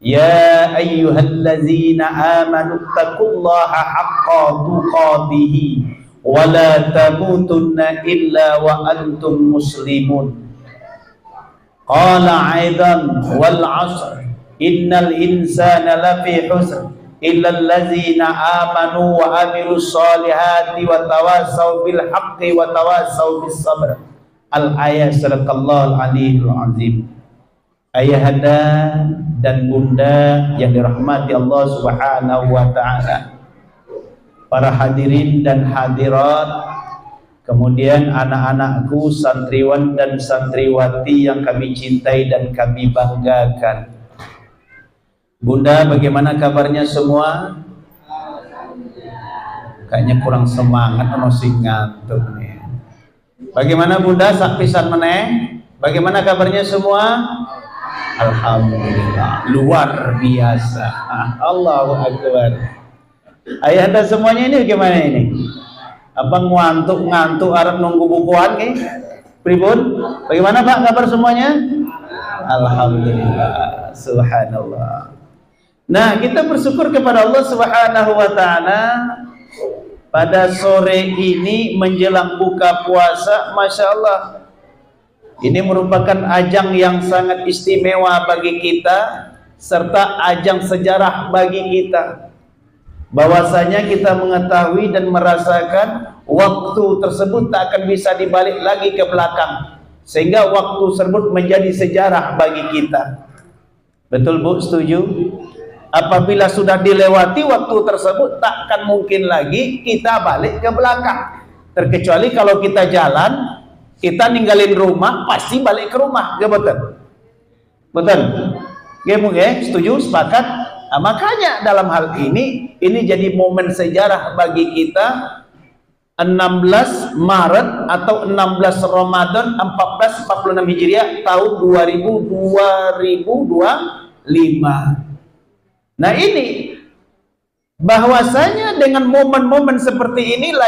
Ya ayyuhallazina amanu taqullaha haqqa tuqatih wa la tamutunna illa wa antum muslimun. Qala aidan wal 'asr innal insana lafi khusr illa allazina amanu wa amilus solihati wa tawasaw bil haqqi wa tawasaw bis sabr. Al-ayat sadaqallahul aliyul azim. Ayahanda dan bunda yang dirahmati Allah Subhanahu wa taala, para hadirin dan hadirat, kemudian anak-anakku santriwan dan santriwati yang kami cintai dan kami banggakan. Bunda, bagaimana kabarnya semua? Kayaknya kurang semangat, masih ngantuk nih. Bagaimana Bunda, sak pisan meneh? Bagaimana kabarnya semua? Alhamdulillah, luar biasa. Allahu Akbar. Ayahanda semuanya ini bagaimana ini? Apa ngantuk arep nunggu bukuan nih? Pribun? Bagaimana Pak kabar semuanya? Alhamdulillah, subhanallah. Nah, kita bersyukur kepada Allah Subhanahu wa taala pada sore ini menjelang buka puasa, Masya Allah. Ini merupakan ajang yang sangat istimewa bagi kita, serta ajang sejarah bagi kita. Bahwasanya kita mengetahui dan merasakan waktu tersebut tak akan bisa dibalik lagi ke belakang, sehingga waktu tersebut menjadi sejarah bagi kita. Betul Bu, setuju? Apabila sudah dilewati waktu tersebut, tak akan mungkin lagi kita balik ke belakang. Terkecuali kalau kita jalan, kita ninggalin rumah, pasti balik ke rumah, gak betul? Betul? Gak, setuju, sepakat? Nah, makanya dalam hal ini jadi momen sejarah bagi kita. 16 Maret atau 16 Ramadan 1446 Hijriah tahun 2025. Nah ini bahwasanya dengan momen-momen seperti inilah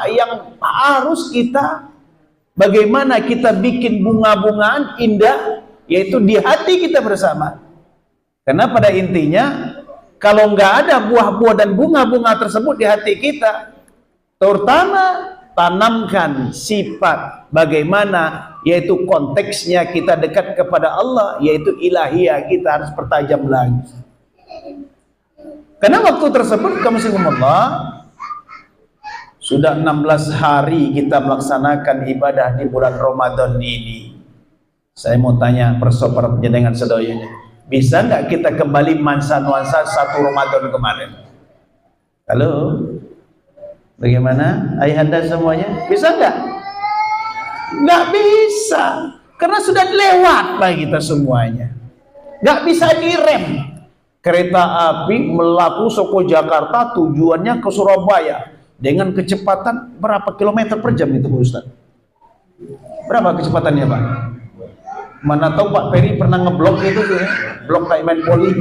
yang harus kita, bagaimana kita bikin bunga-bungaan indah, yaitu di hati kita bersama. Karena pada intinya kalau nggak ada buah-buah dan bunga-bunga tersebut di hati kita, terutama tanamkan sifat bagaimana, yaitu konteksnya kita dekat kepada Allah, yaitu ilahiyah, kita harus pertajam lagi. Karena waktu tersebut kamu Allah sudah 16 hari kita melaksanakan ibadah di bulan Ramadan ini. Saya mau tanya persoper dengan sedoyonya, bisa nggak kita kembali mansa-nuansa satu Ramadan kemarin? Halo, bagaimana ayahanda semuanya? Bisa nggak? Nggak bisa, karena sudah lewat lah kita semuanya. Nggak bisa direm. Kereta api melaku Soko Jakarta tujuannya ke Surabaya dengan kecepatan berapa kilometer per jam itu Pak Ustaz? Berapa kecepatannya Pak? Mana tahu Pak Peri pernah ngeblok itu tuh ya? Blok kayak main poli.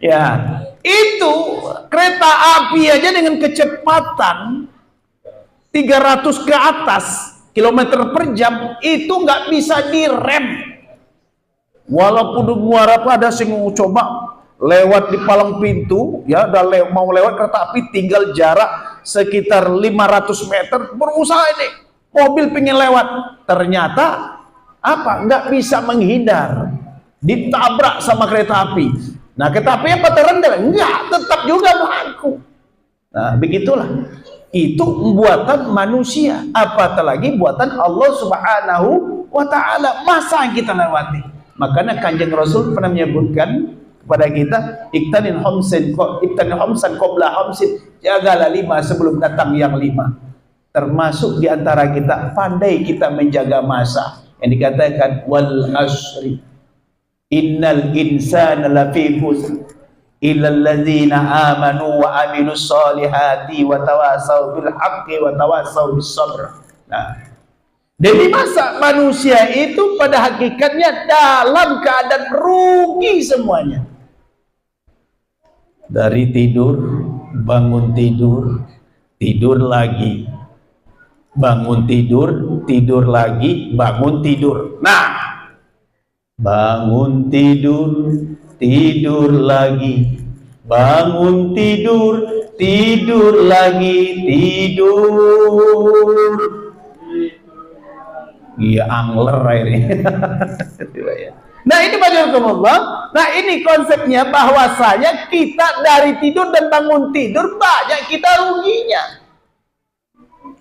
Ya, itu kereta api aja dengan kecepatan 300 ke atas kilometer per jam itu nggak bisa direm. Walaupun di Muara ada sing coba lewat di palang pintu, ya udah mau lewat kereta api tinggal jarak sekitar 500 meter, berusaha ini mobil pengen lewat, ternyata apa? Nggak bisa menghindar, ditabrak sama kereta api. Nah kereta api apa terendam? Enggak, tetap juga melaku. Nah begitulah, itu buatan manusia, apalagi buatan Allah Subhanahu wa ta'ala. Masa kita lewati? Makanya Kanjeng Rasul pernah menyebutkan kepada kita, iktanin homsan qabla homsin, jagalah 5 sebelum datang yang 5. Termasuk diantara kita pandai kita menjaga masa, yang dikatakan wal asri innal insana lafi khusr illal ladzina amanu wa amilus solihati wa tawasaw bil haqqi wa tawasaw bis sabr. Nah, jadi masa manusia itu pada hakikatnya dalam keadaan rugi semuanya. Dari tidur, bangun tidur, tidur lagi. Bangun tidur, tidur lagi, bangun tidur. Nah, Bangun tidur, tidur lagi. Bangun tidur, tidur lagi, tidur. Iya, angler akhirnya. Nah ini Allah. Nah ini konsepnya, bahwasanya kita dari tidur dan bangun tidur banyak kita ruginya.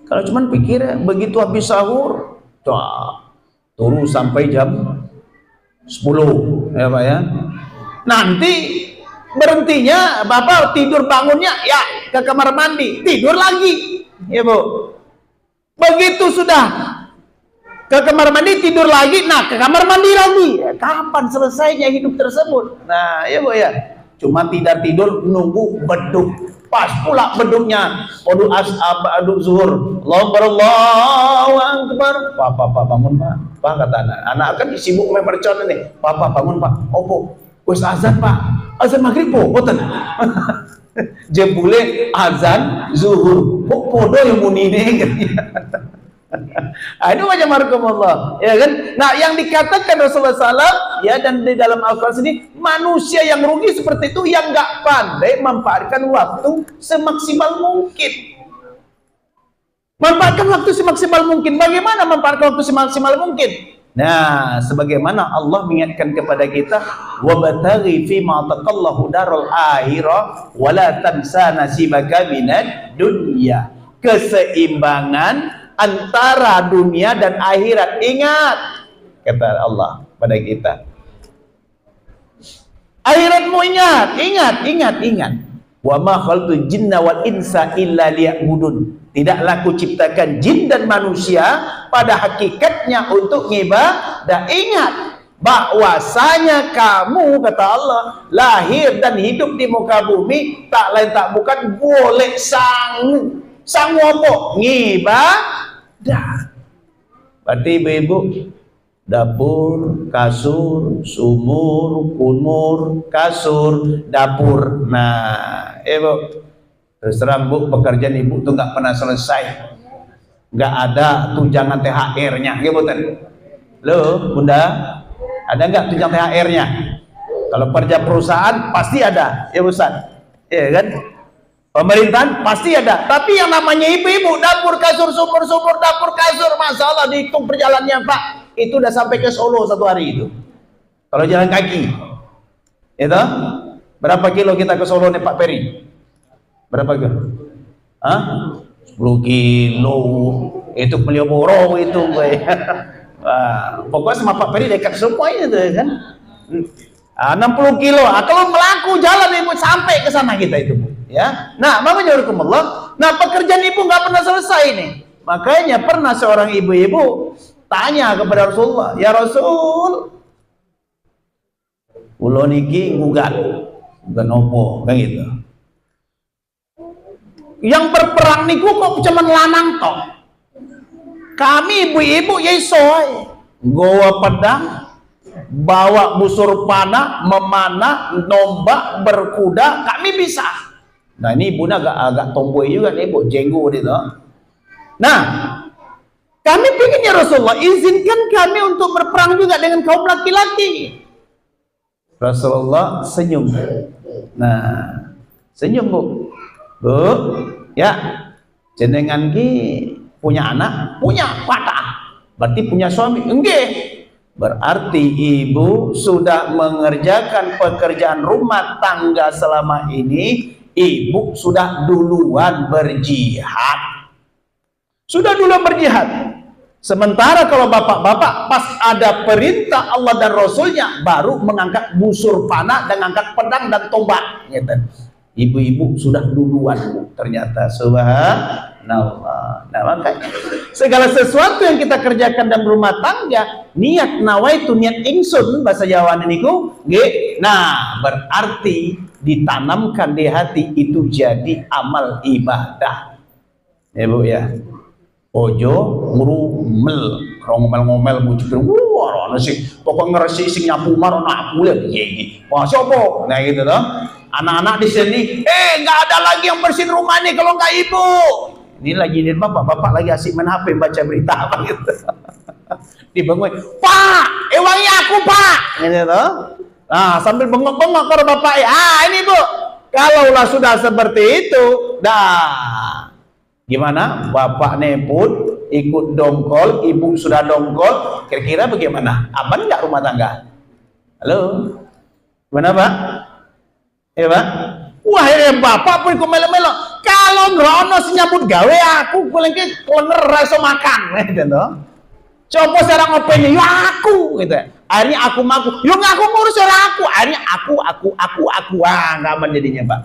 Kalau cuman pikir begitu habis sahur, turun sampai jam 10, ya Pak ya. Nanti berhentinya Bapak tidur, bangunnya ya ke kamar mandi, tidur lagi, ya Bu. Begitu sudah ke kamar mandi, tidur lagi, nah ke kamar mandi lagi. Kapan selesainya hidup tersebut? Nah ya Bu ya, cuma tidak tidur nunggu beduk. Pas pula beduknya aduk zuhur, Allahu Akbar. Pak bangun Pak, kata anak kan sibuk main mercon nih. Pak bangun Pak, opo wis azan Pak, azan maghrib po boten. Jebule azan zuhur kok podo yang muni ini. Itu macam Allah, ya kan? Nah, yang dikatakan Rasulullah SAW, ya, dan di dalam Al-Quran ini, manusia yang rugi seperti itu yang nggak pandai memanfaatkan waktu semaksimal mungkin. Manfaatkan waktu semaksimal mungkin. Bagaimana memanfaatkan waktu semaksimal mungkin? Nah, sebagaimana Allah mengingatkan kepada kita, wabtaghi fima taqallahu darul akhirah wala tansa nasibaka minad dunya. Keseimbangan antara dunia dan akhirat. Ingat, kata Allah pada kita, akhiratmu ingat. Wa ma khalaqtul jinna wal insa illa liya'budun. Tidaklah kuciptakan jin dan manusia pada hakikatnya untuk ibadah. Ingat bahwasanya kamu, kata Allah, lahir dan hidup di muka bumi tak lain tak bukan boleh sangu apa? Ngibadah. Berarti ibu-ibu, dapur, kasur, sumur, kumur, kasur, dapur. Nah, ibu, terus terang Bu, pekerjaan ibu tuh nggak pernah selesai. Nggak ada tunjangan THR-nya, gitu kan? Loh, Bunda, ada nggak tunjangan THR-nya? Kalau kerja perusahaan pasti ada, ya Ustaz, ya kan? Pemerintahan pasti ada, tapi yang namanya ibu-ibu, dapur kasur, sumur dapur kasur, masalah dihitung perjalanannya Pak, itu udah sampai ke Solo satu hari itu. Kalau jalan kaki, itu berapa kilo kita ke Solo nih Pak Peri? Berapa kilo? 10 kilo, itu Malioboro itu, pokoknya sama Pak Peri dekat semua itu kan. 60 kilo, kalau melaku jalan ibu sampai ke sana kita itu Bu. Ya, nah makanya Allah. Nah pekerjaan ibu nggak pernah selesai nih. Makanya pernah seorang ibu-ibu tanya kepada Rasulullah, ya Rasul, ulo niki ngugat opo, kan gitu. Yang berperang niku kok cuman lanang toh. Kami ibu-ibu ya isoy, gowa pedang, bawa busur panah, memanah, nombak, berkuda, kami bisa. Nah ini ibu agak tomboy juga nih ibu, jenggo gitu. Nah, kami ingin ya Rasulullah, izinkan kami untuk berperang juga dengan kaum laki-laki. Rasulullah senyum. Nah, senyum Bu. Bu, ya, jenengan ki punya anak, punya patah. Berarti punya suami, enggak. Berarti ibu sudah mengerjakan pekerjaan rumah tangga selama ini. Ibu sudah duluan berjihad. Sementara kalau bapak-bapak pas ada perintah Allah dan Rasulnya baru mengangkat busur panah dan angkat pedang dan tombak. Ibu-ibu sudah duluan ternyata. Subhanallah. Nah makanya segala sesuatu yang kita kerjakan dalam rumah tangga, niat nawaitu, niat ingsun bahasa Jawa niku nggih. Nah berarti ditanamkan di hati itu jadi amal ibadah. Ya Bu ya. Ojo ngurumel, ngomel bujuk wah nasi pokok ngeresi sing nyapu marona aku lihat iki. Wah sapa? Nah gitu toh. Anak-anak di sini, nggak ada lagi yang bersihin rumah nih kalau nggak ibu. Ini lagi di bapak lagi asik main HP baca berita apa gitu. dibangun, Pak, wangi aku Pak, gitu. Nah, sambil bengok-bengok ke bapak, ini Bu, kalaulah sudah seperti itu, dah, gimana? Bapaknya pun ikut dongkol, ibu sudah dongkol, kira-kira bagaimana? Aman nggak rumah tangga? Halo, gimana Pak? Ya Pak? Wah, ya bapak pun ikut melo-melo. Kalau nggak ono nyambut gawe aku, paling klenger rasa makan, gitu. Coba sekarang ngopennya, ya aku, gitu. Akhirnya aku, yuk aku ngurus orang aku. Akhirnya aku, nggak aman jadinya Pak.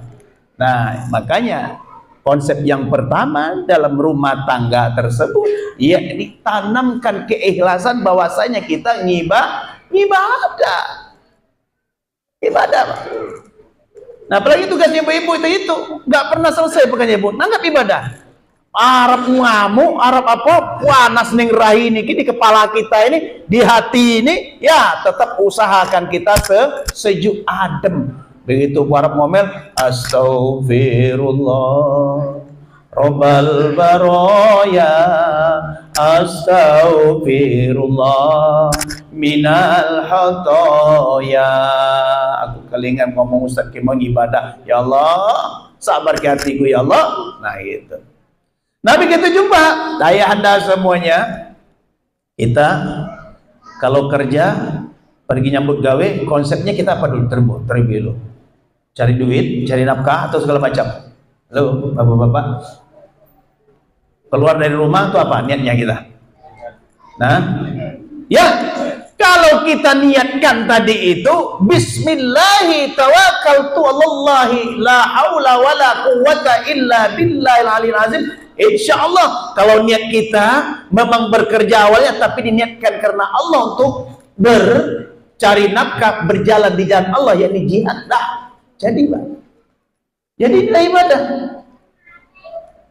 Nah, makanya konsep yang pertama dalam rumah tangga tersebut, ya ditanamkan keikhlasan bahwasanya kita ibadah, Pak. Nah, apalagi tugasnya ibu-ibu itu nggak pernah selesai pekerjaan ibu, nanggap ibadah. Arab ngamuk, Arab apa, panas ning rahi ini di kepala kita ini, di hati ini, ya tetap usahakan kita sejuk adem. Begitu Arab ngomel, Astaghfirullah Rabbal baroya, Astaghfirullah minal khotoya. Aku kelingan ngomong Ustaz Kimong ibadah, ya Allah sabar ke hatiku ya Allah. Nah itu. Nah begitu juga daya anda semuanya, kita kalau kerja pergi nyambut gawe, konsepnya kita apa dulu? Terlebih dulu cari duit, cari nafkah atau segala macam. Halo bapak-bapak, keluar dari rumah itu apa niatnya kita? Nah ya, kalau kita niatkan tadi itu bismillahi tawakkaltu 'alallahi la haula wala quwwata illa billahil aliyil azim. Insyaallah kalau niat kita memang bekerja awalnya tapi diniatkan karena Allah untuk bercari nafkah, berjalan di jalan Allah, yakni jihad, dah jadi Pak. Jadi ibadah.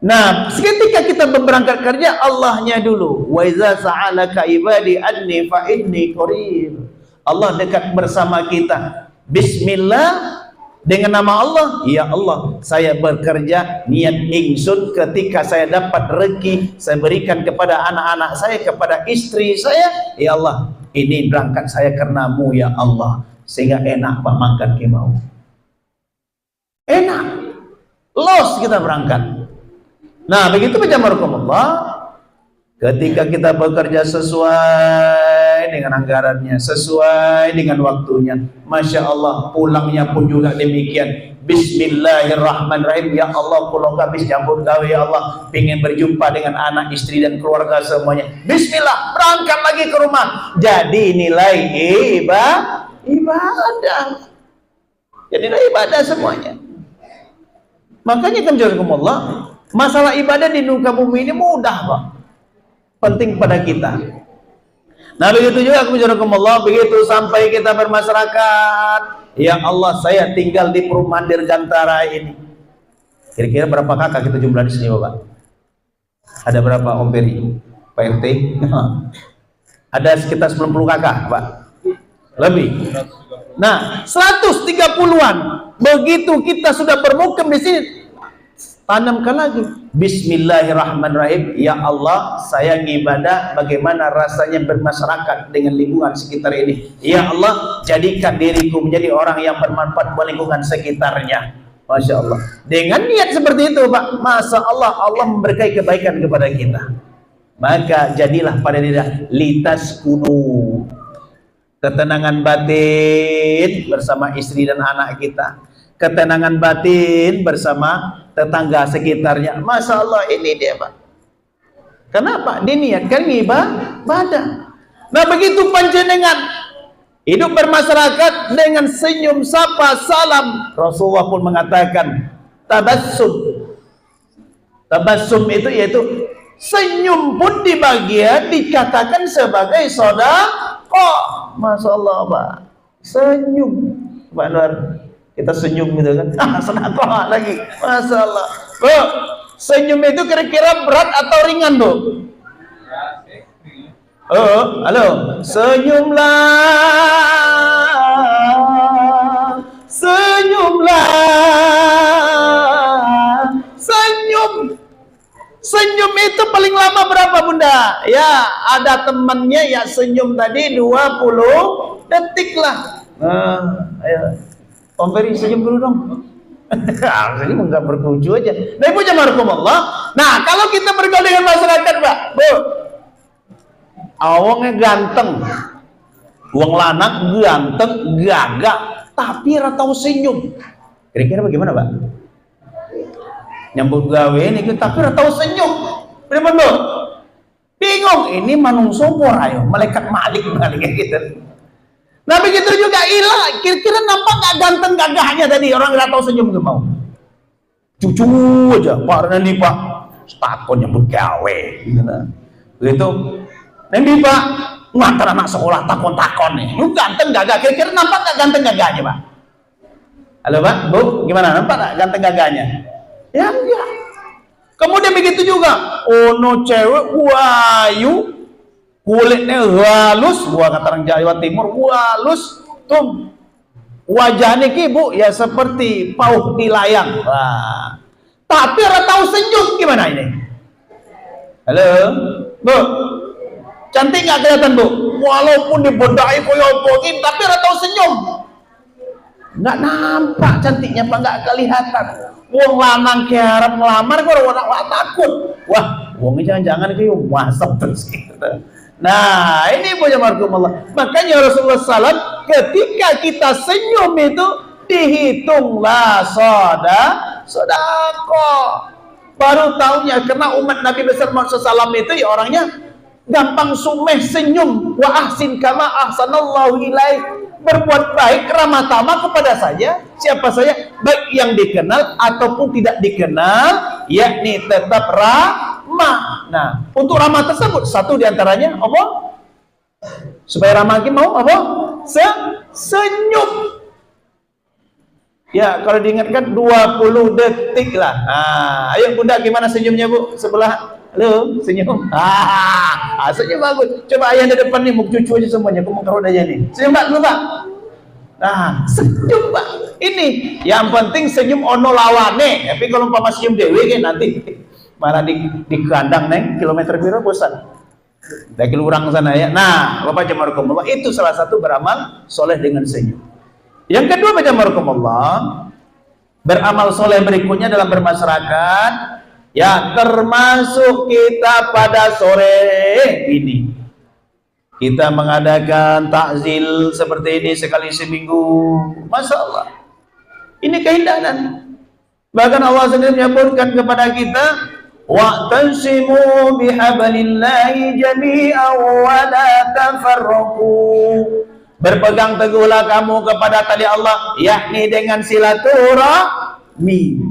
Nah, ketika kita berangkat kerja, Allahnya dulu. Wa iza sa'alaka ibadi anni fa inni qarib. Allah dekat bersama kita. Bismillah, dengan nama Allah, ya Allah, saya bekerja niat ingsun ketika saya dapat rezeki, saya berikan kepada anak-anak saya, kepada istri saya, ya Allah, ini berangkat saya karenamu ya Allah, sehingga enak Pak makan ke mau. Enak. Los kita berangkat. Nah, begitu Allah. Ketika kita bekerja sesuai dengan anggarannya, sesuai dengan waktunya, Masya Allah, pulangnya pun juga demikian. Bismillahirrahmanirrahim. Ya Allah, pulang habis jambut gawe ya Allah, ingin berjumpa dengan anak, istri dan keluarga semuanya. Bismillah, berangkat lagi ke rumah. Jadi nilai ibadah. Jadi nilai ibadah semuanya. Makanya kan Allah, masalah ibadah di muka bumi ini mudah Pak, penting pada kita. Nah begitu juga Allah, begitu sampai kita bermasyarakat, ya Allah saya tinggal di perumahan Dirgantara ini. Kira-kira berapa kakak kita jumlah di sini Bapak? Ada berapa Om Peri? Pak RT? Ada sekitar 90 kakak Pak? Lebih. Nah 130-an. Begitu kita sudah bermukim di sini, tanamkan lagi Bismillahirrahmanirrahim. Ya Allah, saya ngibadah, bagaimana rasanya bermasyarakat dengan lingkungan sekitar ini. Ya Allah, jadikan diriku menjadi orang yang bermanfaat buat lingkungan sekitarnya. Masya Allah. Dengan niat seperti itu Pak, Masya Allah, Allah memberkahi kebaikan kepada kita. Maka jadilah pada diri litas kunu, ketenangan batin bersama istri dan anak kita, ketenangan batin bersama tetangga sekitarnya. Masya Allah, ini dia Pak. Kenapa? Diniatkan ibadah. Nah begitu panjenengan hidup bermasyarakat dengan senyum, sapa, salam. Rasulullah pun mengatakan tabassum. Tabassum itu yaitu senyum pun di bagian dikatakan sebagai sedekah. Masya Allah Pak. Senyum Pak Nur, kita senyum gitu kan, sedekah lagi. Masya Allah Bu, senyum itu kira-kira berat atau ringan Bu? Oh, halo, senyumlah, senyum itu paling lama berapa Bunda? ya ada temannya ya senyum tadi 20 detik lah. Ayo Om Ferry senyum dulu dong. Senyum nggak berkucu aja. Nah ibu jamaah. Nah kalau kita bergaul dengan masyarakat Pak, Bu, awangnya ganteng, wong lanang ganteng, gagah, tapi ratau senyum. Kira-kira bagaimana Pak? Nyambut gawe ini tapi ratau senyum. Bener Bu? Bingung, ini manungso ayo, malaikat Malik kayak gitu. Nah begitu juga ilah, kira-kira nampak gak ganteng gagahnya tadi orang nggak tahu senyum gak mau. Cucu aja, Pak nanti Pak, takon nyambut gawe. Begitu, nanti Pak ngantar anak sekolah takon nih, lu ganteng gagah, kira-kira nampak gak ganteng gagahnya Pak? Halo Pak, Bu, gimana nampak gak ganteng gagahnya? Ya enggak. Kemudian begitu juga, ono cewek wayu, kulitnya halus, gua kata orang Jawa Timur, halus, tuh wajahnya ki Bu ya seperti pauh di layang. Wah. Tapi orang tahu senyum gimana ini? Halo, Bu, cantik nggak kelihatan Bu? Walaupun dibodai koyopokin, tapi orang tahu senyum. Nggak nampak cantiknya Pak, nggak kelihatan. Wong lanang keharap ngelamar, gue orang takut. Wah, wongnya jangan-jangan kayak wasap terus gitu. Nah, ini punya marhumullah. Makanya Rasulullah SAW ketika kita senyum itu dihitunglah sodako. Baru tahunya karena umat Nabi besar Muhammad SAW itu ya orangnya gampang sumeh senyum. Wa ahsin kama ahsanallahu ilaik. Berbuat baik ramah tamah kepada saya, siapa saja, baik yang dikenal ataupun tidak dikenal, yakni tetap ramah. Nah, untuk ramah tersebut satu diantaranya apa? Supaya ramah lagi mau apa? Senyum. Ya, kalau diingatkan 20 detik lah. Nah, ayo Bunda gimana senyumnya Bu? Sebelah. Halo, senyum. Senyum bagus. Coba ayah di depan nih, mau cucu aja semuanya, aku mau kerut aja nih. Senyum Pak, dulu Pak. Nah, senyum Pak. Ini yang penting senyum ono lawane. Tapi kalau umpama senyum dewe kan nanti malah di kandang neng kilometer piro bosan. Dari lurang sana ya. Nah, Bapak Jamarukumullah itu salah satu beramal soleh dengan senyum. Yang kedua Bapak Jamarukumullah, beramal soleh berikutnya dalam bermasyarakat. Ya termasuk kita pada sore ini kita mengadakan takzil seperti ini sekali seminggu. Masya Allah, ini keindahan. Bahkan Allah sendiri menyebutkan kepada kita, wa'tasimu bihablillahi jami'an wa la tafarraqu. Berpegang teguhlah kamu kepada tali Allah, yakni dengan silaturahmi.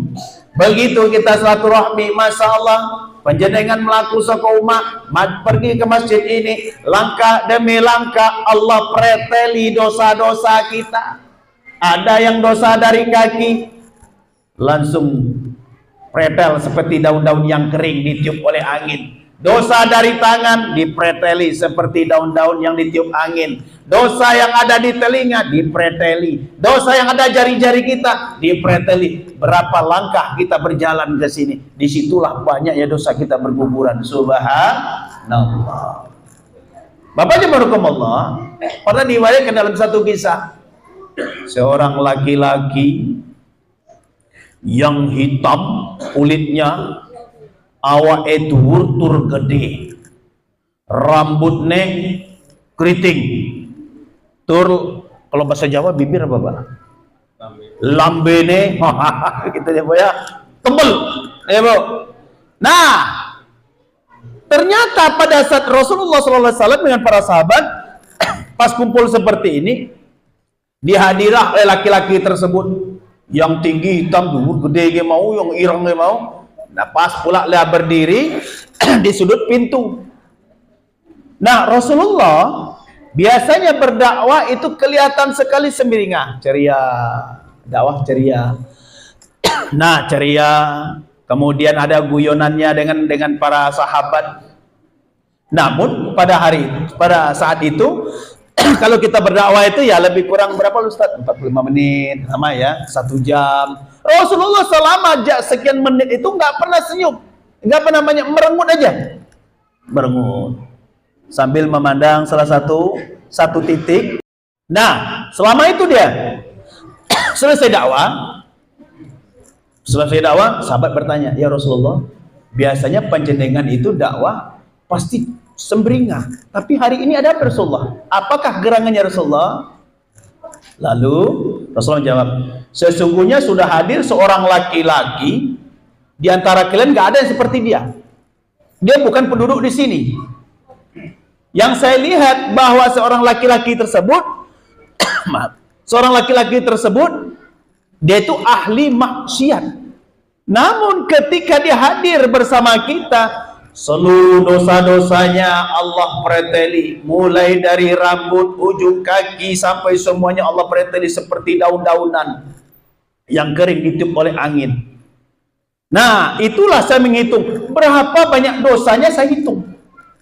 Begitu kita silaturahmi, masya Allah, panjenengan melaku saka umat, pergi ke masjid ini, langkah demi langkah Allah preteli dosa-dosa kita. Ada yang dosa dari kaki, langsung pretel seperti daun-daun yang kering ditiup oleh angin. Dosa dari tangan dipreteli seperti daun-daun yang ditiup angin. Dosa yang ada di telinga dipreteli. Dosa yang ada jari-jari kita dipreteli. Berapa langkah kita berjalan ke sini, disitulah banyaknya dosa kita berguguran. Subhanallah. Bapak Jamarukumullah, pernah diwayatkan dalam satu kisah, seorang laki-laki yang hitam kulitnya, awak dhuwur tur gede, rambutnya keriting, tur kalau bahasa Jawa bibir apa Pak? Lambene gitu ya Bu ya, tebel ya Bu. Nah, ternyata pada saat Rasulullah SAW dengan para sahabat pas kumpul seperti ini, dihadilah oleh laki-laki tersebut yang tinggi hitam dhuwur gede ge mau, yang ireng ge mau. Nah pas pula dia berdiri di sudut pintu. Nah Rasulullah biasanya berdakwah itu kelihatan sekali semiringah, ceria, dakwah ceria. Nah ceria, kemudian ada guyonannya dengan para sahabat. Namun pada saat itu kalau kita berdakwah itu ya lebih kurang berapa Ustaz? 45 menit sama ya, 1 jam. Rasulullah selama sekian menit itu nggak pernah senyum, nggak pernah merengut aja, merengut. sambil memandang salah satu titik. Nah, selama itu dia selesai dakwah, sahabat bertanya, ya Rasulullah, biasanya panjenengan itu dakwah pasti sembringah, tapi hari ini ada apa Rasulullah? Apakah gerangannya Rasulullah? Lalu Rasulullah jawab, sesungguhnya sudah hadir seorang laki-laki di antara kalian, gak ada yang seperti dia. Dia bukan penduduk di sini. Yang saya lihat bahwa seorang laki-laki tersebut dia itu ahli maksiat. Namun ketika dia hadir bersama kita, seluruh dosa-dosanya Allah preteli, mulai dari rambut, ujung kaki sampai semuanya Allah preteli seperti daun-daunan yang kering ditiup oleh angin. Nah, itulah saya menghitung berapa banyak dosanya, saya hitung.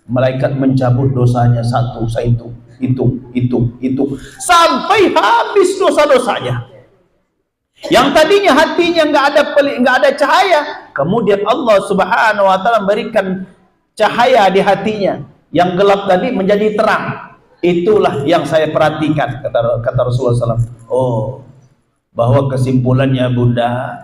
Malaikat mencabut dosanya satu, saya hitung sampai habis dosa-dosanya. Yang tadinya hatinya nggak ada cahaya, kemudian Allah Subhanahu wa taala memberikan cahaya di hatinya. Yang gelap tadi menjadi terang. Itulah yang saya perhatikan, kata Rasulullah SAW. Oh, bahwa kesimpulannya Bunda,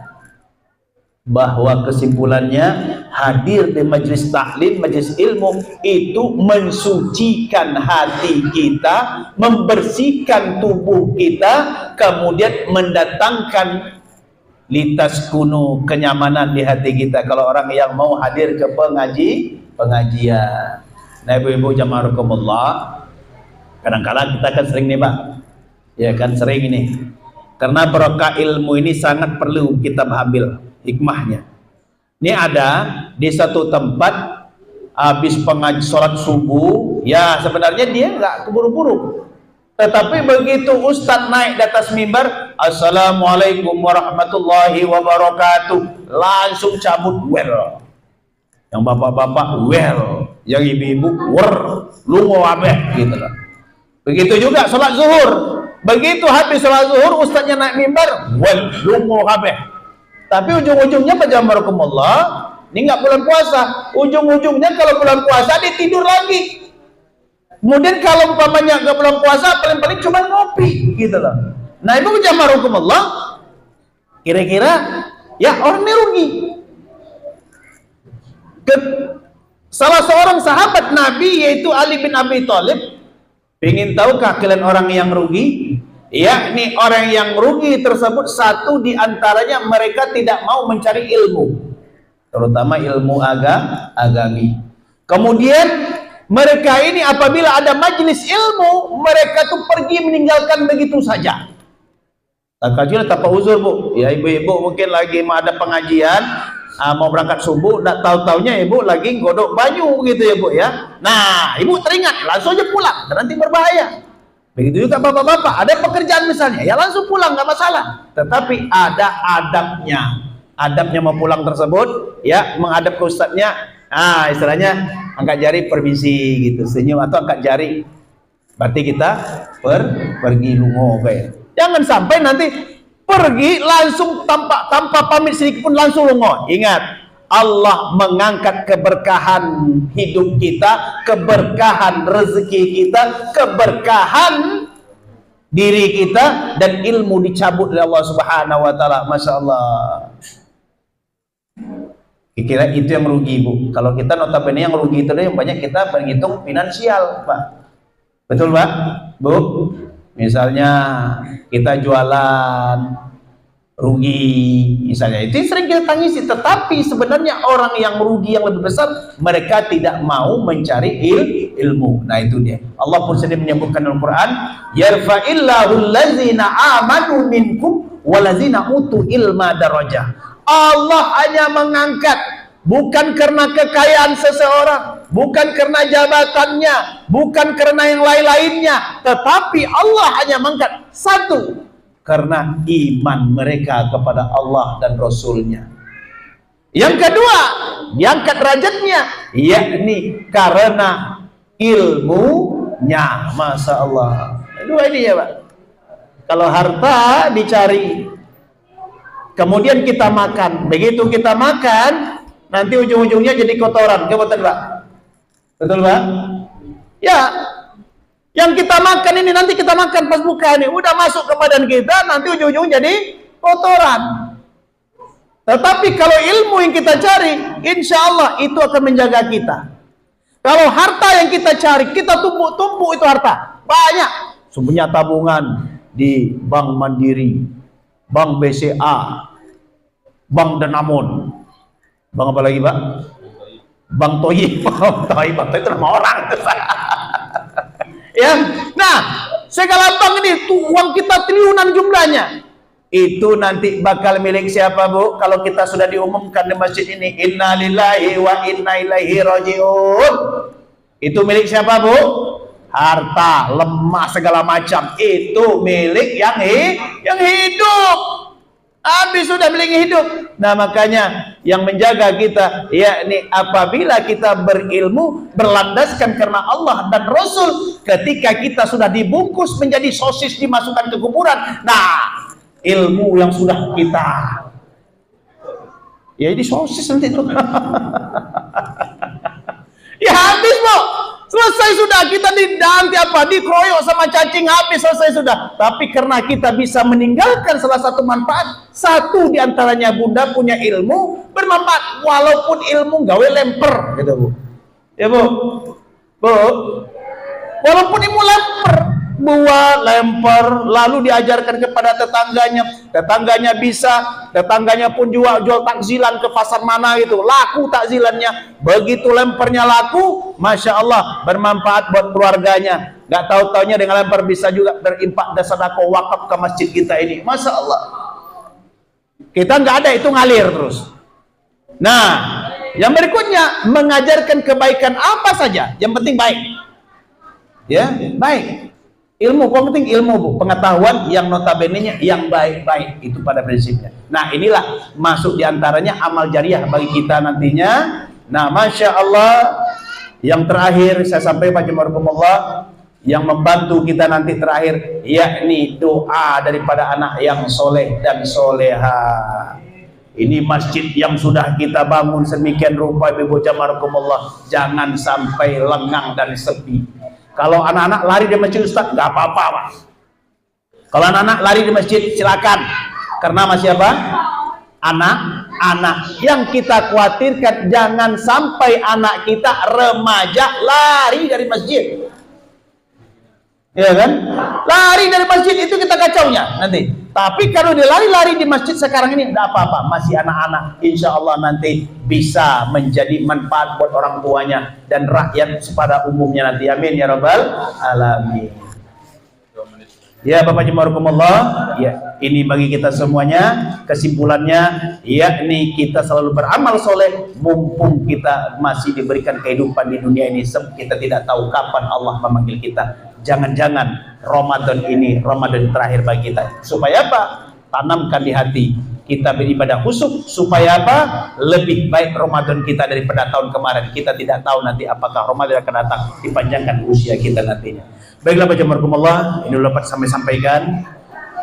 bahwa kesimpulannya hadir di majlis taklim, majlis ilmu itu mensucikan hati kita, membersihkan tubuh kita, kemudian mendatangkan litas kuno, kenyamanan di hati kita kalau orang yang mau hadir ke pengajian. Nah, ibu-ibu jamaah, kadang-kadang kita kan sering nih Pak, ya kan sering ini, karena berkah ilmu ini sangat perlu kita ambil hikmahnya. Ini ada di satu tempat habis pengajian sholat subuh, ya sebenarnya dia nggak keburu-buru, tetapi begitu Ustadz naik di atas mimbar, Assalamualaikum warahmatullahi wabarakatuh, langsung cabut well. Yang bapak-bapak well, yang ibu-ibu lungo abeh gitu lah. Begitu juga sholat zuhur, begitu habis sholat zuhur Ustadznya naik mimbar, well lungo abeh. Tapi ujung-ujungnya bajamarakumullah, ini nggak bulan puasa. Ujung-ujungnya kalau bulan puasa dia tidur lagi. Kemudian kalau umpamanya nggak bulan puasa, paling-paling cuma ngopi, gitu loh. Nah, ibu bajamarakumullah, kira-kira ya orang ini rugi. Salah seorang sahabat Nabi yaitu Ali bin Abi Thalib, ingin tahukah kalian orang yang rugi? Yakni orang yang rugi tersebut, satu diantaranya mereka tidak mau mencari ilmu, terutama ilmu agami. Kemudian mereka ini apabila ada majelis ilmu, mereka tuh pergi meninggalkan begitu saja. Kajian tanpa uzur Bu, ya ibu-ibu mungkin lagi mau ada pengajian, mau berangkat subuh, tak tahu-taunya ibu lagi godok banyu gitu ya Bu ya. Nah, ibu teringat, langsung aja pulang, dan nanti berbahaya. Begitu juga bapak-bapak, ada pekerjaan misalnya, ya langsung pulang, nggak masalah. Tetapi ada adabnya mau pulang tersebut, ya menghadap ke ustadznya, istilahnya angkat jari permisi gitu, senyum atau angkat jari, berarti kita pergi lungo kayak. Jangan sampai nanti pergi langsung tanpa pamit sedikit pun langsung lungo. Ingat, Allah mengangkat keberkahan hidup kita, keberkahan rezeki kita, keberkahan diri kita, dan ilmu dicabut oleh Allah Subhanahu wa taala. Masya Allah. Kira itu yang rugi Bu. Kalau kita notabene yang rugi itu yang banyak kita berhitung finansial Pak. Betul Pak? Bu? Misalnya kita jualan rugi misalnya, itu sering kita tangisi, tetapi sebenarnya orang yang rugi yang lebih besar, mereka tidak mau mencari ilmu. Nah itu dia, Allah pun sendiri menyebutkan dalam Quran, yarfa'illahu allazina amanu minkum walazina utu ilma darajah. Allah hanya mengangkat, bukan karena kekayaan seseorang, bukan karena jabatannya, bukan karena yang lain-lainnya, tetapi Allah hanya mengangkat satu, karena iman mereka kepada Allah dan Rasulnya. Yang kedua, diangkat derajatnya, yakni karena ilmunya. Masya Allah. Dua ini ya Pak. Kalau harta dicari, kemudian kita makan, begitu kita makan, nanti ujung-ujungnya jadi kotoran. Betul Pak? Betul Pak? Ya, yang kita makan ini nanti kita makan pas buka ini, udah masuk ke badan kita, nanti ujung-ujung jadi kotoran. Tetapi kalau ilmu yang kita cari, insya Allah itu akan menjaga kita. Kalau harta yang kita cari, kita tumpuk-tumpuk itu harta. Banyak. Semuanya tabungan di Bank Mandiri, Bank BCA, Bank Danamon. Bank apa lagi, Pak? Bank Toyib. Bank Toyib itu nama orang. Ya. Nah, segala bank ini tuh uang kita triliunan jumlahnya. Itu nanti bakal milik siapa, Bu? Kalau kita sudah diumumkan di masjid ini, inna lillahi wa inna ilaihi rajiun. Itu milik siapa, Bu? Harta, lemah segala macam. Itu milik yang hidup. Habis sudah milik hidup. Nah, makanya yang menjaga kita, yakni apabila kita berilmu berlandaskan karena Allah dan Rasul, ketika kita sudah dibungkus menjadi sosis dimasukkan ke kuburan. Nah, ilmu yang sudah kita ya ini sosis nanti itu ya habis, Bu. Selesai sudah, kita dikeroyok sama cacing, habis, selesai sudah. Tapi karena kita bisa meninggalkan salah satu manfaat, satu diantaranya Bunda punya ilmu bermanfaat, walaupun ilmu gawe lemper gitu, Bu. Ya, Bu. Walaupun ilmu lemper, buat lempar, lalu diajarkan kepada tetangganya bisa, tetangganya pun jual takzilan ke pasar mana gitu, laku takzilannya, begitu lempernya laku, Masya Allah, bermanfaat buat keluarganya, nggak tahu-taunya dengan lempar bisa juga berimpak dan sedekah wakaf ke masjid kita ini, Masya Allah. Kita nggak ada, itu ngalir terus. Nah, yang berikutnya mengajarkan kebaikan apa saja, yang penting baik, ya baik. Ilmu, penting ilmu, Bu. Pengetahuan yang notabene-nya yang baik-baik, itu pada prinsipnya. Nah, inilah masuk diantaranya amal jariah bagi kita nantinya. Nah, Masya Allah, yang terakhir saya sampaikan, Jazakumullah, yang membantu kita nanti terakhir, yakni doa daripada anak yang soleh dan soleha. Ini masjid yang sudah kita bangun sedemikian rupa, Ibu Jazakumullah, jangan sampai lengang dan sepi. Kalau anak-anak lari di masjid, Ustaz, nggak apa-apa, Pak. Kalau anak-anak lari di masjid, silakan. Karena masih apa? Anak-anak. Yang kita khawatirkan, jangan sampai anak kita remaja lari dari masjid. Ya kan? Lari dari masjid itu kita kacaunya nanti. Tapi kalau dia lari-lari di masjid sekarang ini, tidak apa-apa, masih anak-anak, insya Allah nanti bisa menjadi manfaat buat orang tuanya dan rakyat pada umumnya nanti. Amin ya rabbal alamin. Ya Bapak Jazakumullah, ya ini bagi kita semuanya kesimpulannya, yakni kita selalu beramal soleh mumpung kita masih diberikan kehidupan di dunia ini. Kita tidak tahu kapan Allah memanggil kita. Jangan-jangan Ramadan ini Ramadan terakhir bagi kita. Supaya apa? Tanamkan di hati kita beribadah khusyuk, supaya apa? Lebih baik Ramadan kita daripada tahun kemarin. Kita tidak tahu nanti apakah Ramadan akan datang, dipanjangkan usia kita nantinya. Baiklah Bapak Jazakumullah, ini dapat sampaikan.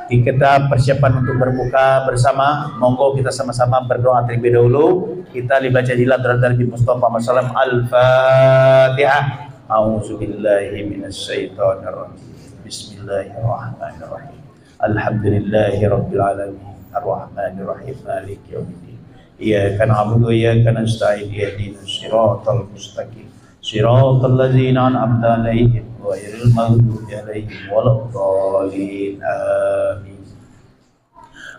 Kita persiapan untuk berbuka bersama. Monggo kita sama-sama berdoa terlebih dahulu. Kita dibaca jilat dari Mustafa Muhammad Al-Fatihah. A'udzubillahi minasyaitonirrajim. Bismillahirrahmanirrahim. Alhamdulillahirabbil alamin. Arrahmanirrahim. Maliki yaumiddin. Iyyaka na'budu wa iyyaka nasta'in. Ihdinas siratal mustaqim. Siratal ladzina an'amta 'alaihim ghairil maghdubi 'alaihim waladdallin. Amin.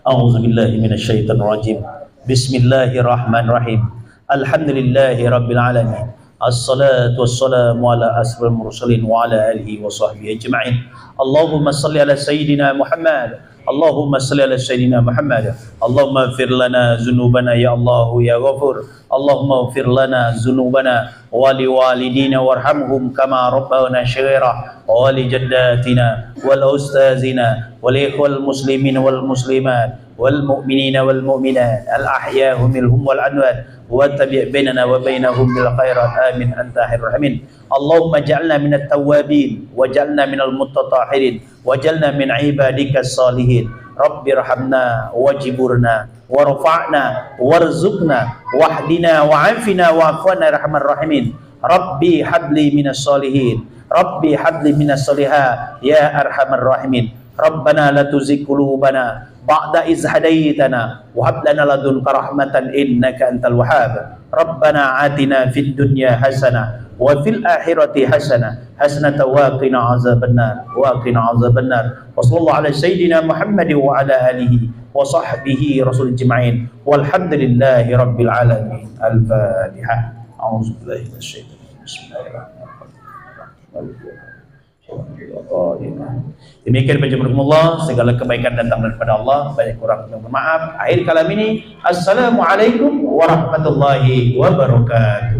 A'udzubillahi minasyaitonirrajim. Bismillahirrahmanirrahim. Alhamdulillahirabbil alamin. Assalatu wassalamu ala asrul mursalin wa ala alihi wa sahbihi ajma'in. Allahumma salli ala sayyidina Muhammad. Allahumma salli ala sayyidina Muhammad. Allahumma ighfir lana dzunubana ya Allah ya Ghafur. Allahumma ighfir lana dzunubana wa liwalidina warhamhum kama rabbawna shaghira wa li jaddatina wal ustazina wal ikhwal muslimin wal muslimat wal mu'minina wal mu'minat al ahya'u minhum wal amwat واتبع بيننا وبينهم بالخيرات آمين أنت خير الراحمين. اللهم اجعلنا من التوابين واجعلنا من المتطهرين واجعلنا من عبادك الصالحين. رب ارحمنا واجبرنا ورفعنا وارزقنا واهدنا وعافنا واعف عنا يا ارحم الراحمين. Rabbi habli minas solihin, Rabbi habli minas solihat, ya arhamar rahimin. Rabbana la tuzigh qulubana ba'da iz hadaitana wa hab lana ladunka rahmatan innaka antal wahhab. Rabbana atina fid dunya hasanah wa fil akhirati hasanah wa qina azabannar wa qina azabannar. Wa sallallahu ala sayyidina Muhammad wa ala alihi wa sahbihi rasul jima'in walhamdulillahi rabbil alamin. Al-Fatihah. A'udzubillahi minasyaitonir rajim. Demikian bacakumullah, segala kebaikan datang daripada Allah, banyak kurang mohon maaf. Akhir kalam ini, assalamualaikum warahmatullahi wabarakatuh.